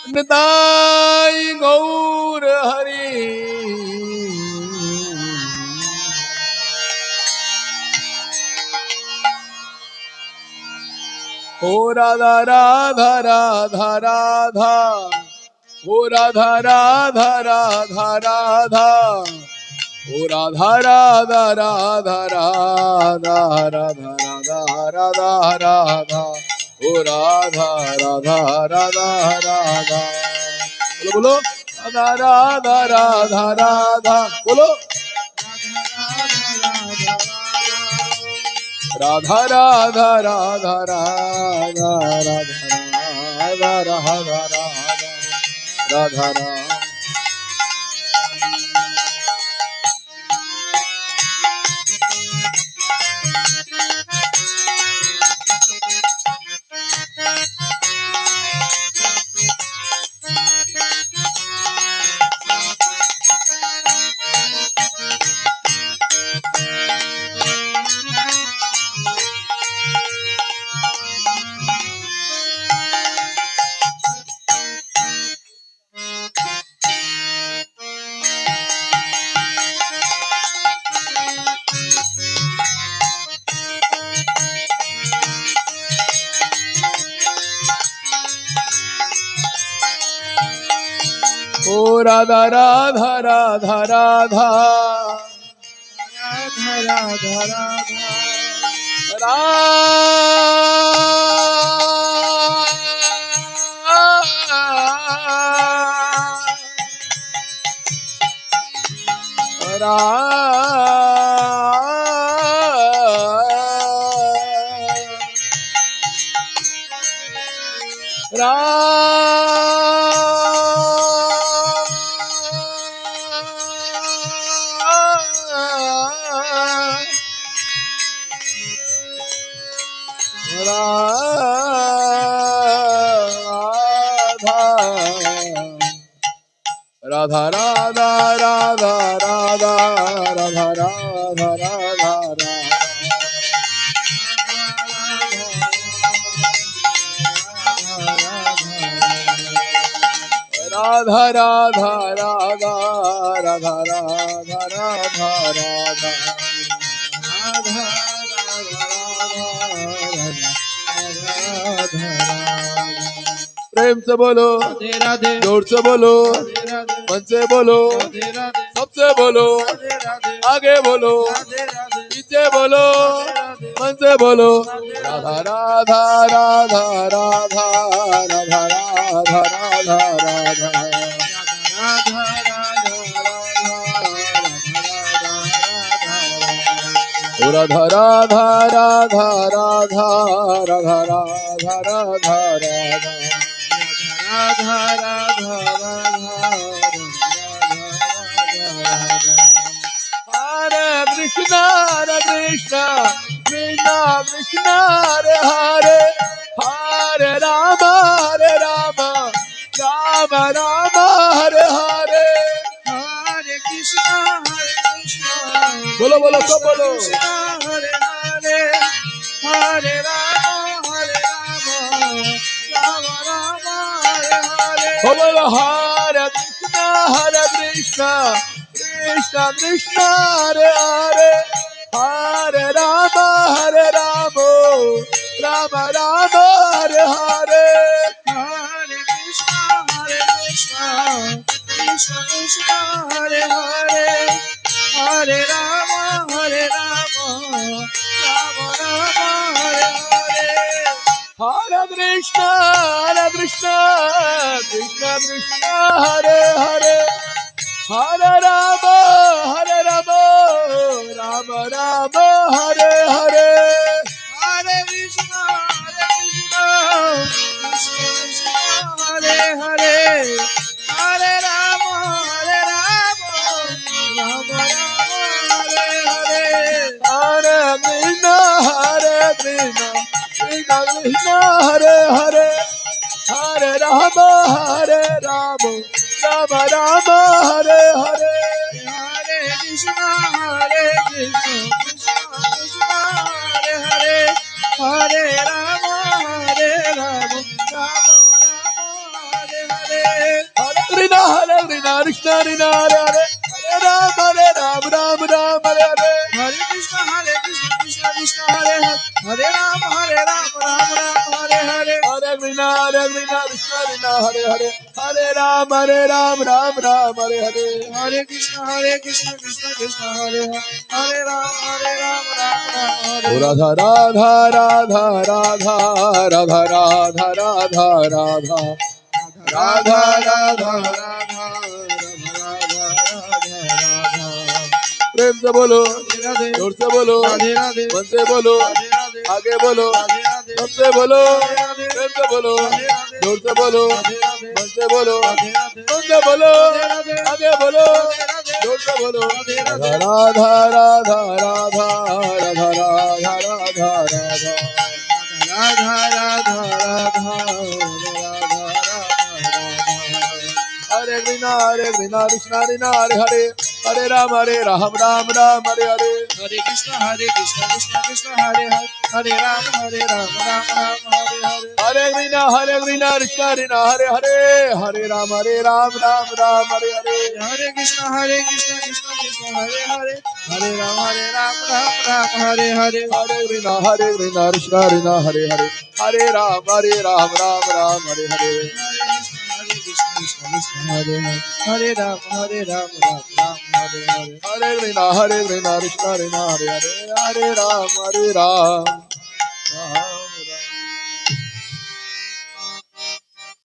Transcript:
निताई गौर हरि। ओ राधा राधा राधा राधा, ओ राधा राधा राधा राधा, ओ राधा राधा राधा राधा राधा राधा राधा राधा, ओ राधा राधा राधा राधा। बोलो बोलो राधा राधा राधा राधा, बोलो राधा राधा राधा राधा राधा राधा राधा राधा। ओ राधा राधा राधा राधा, राधा राधा राधा राधा राधा राधा राधा राधा राधा राधा राधा राधा राधा राधा राधा राधा राधा प्रेम से बोलो राधे राधे, जोर से बोलो राधे राधे, मन से बोलो राधे राधे, सबसे बोलो राधे राधे, आगे बोलो राधे राधे, पीछे बोलो मन से बोलो राधा राधा राधा राधा राधा राधा राधा राधा राधा राधा राधा राधा राधा राधा राधा राधा राधा राधा राधा। हरे कृष्णा कृष्णा कृष्णा हरे हरे, हरे राम राम राम हरे हरे, हरे कृष्णा बोलो बोलो सब बोलो हरे हरे, हरे राम राम हरे हरे, बोलो हरे कृष्णा कृष्णा कृष्णा हरे हरे, हरे राम राम राम हरे हरे, हरे कृष्णा कृष्णा कृष्णा हरे हरे, हरे राम राम हरे हरे, हरे कृष्णा कृष्णा कृष्णा हरे हरे, हरे राम राम राम हरे हरे, हरे कृष्णा कृष्णा हरे हरे, हरे राम राम हरे हरे, हरे कृष्णा कृष्णा हरे हरे, हरे राम राम हरे हरे, हरे कृष्णा कृष्णा कृष्णा हरे हरे, हरे Ram Ram Ram Hare Hare, Krishna Krishna Krishna Hare Hare Hare Ram Ram Ram Hare Hare Hare Krishna Krishna Krishna Hare Hare Hare Ram Ram Hare Hare Hare Krishna Krishna Krishna Hare Hare Hare Ram Ram Ram Hare Hare Hare Krishna Krishna Krishna Hare Hare Hare Ram Ram Hare Hare Radha Radha Radha Radha Radha Radha Radha Radha Radha Radha Radha प्रेम से बोलो Radhe जोर से बोलो Radhe Radhe मन से बोलो Radhe Radhe आगे बोलो Radhe Radhe सबसे बोलो प्रेम से बोलो जोर से बोलो Radhe Radhe मन से बोलो Radhe Radhe मन से बोलो Radhe आगे बोलो Radhe जोर से बोलो Radhe Radha Radhe Radha Radha Radha Radha Radha Radha Radha Radha Radha Radha Hare Krishna Krishna Krishna Hare Hare Hare Ram Ram Ram Hare Hare Hare Krishna Krishna Krishna Hare Hare Hare Ram Ram Hare Hare Hare Krishna Krishna Krishna Hare Hare Hare Ram Ram Ram Hare Hare Hare Krishna Krishna Krishna Hare Hare Hare Ram Ram Hare Hare Hare Krishna Krishna Krishna Hare Hare Hare Ram Ram Hare Hare Hare Krishna Hare Hare Ram Ram Hare Hare Hare Krishna Krishna Krishna Hare Hare Hare Ram Ram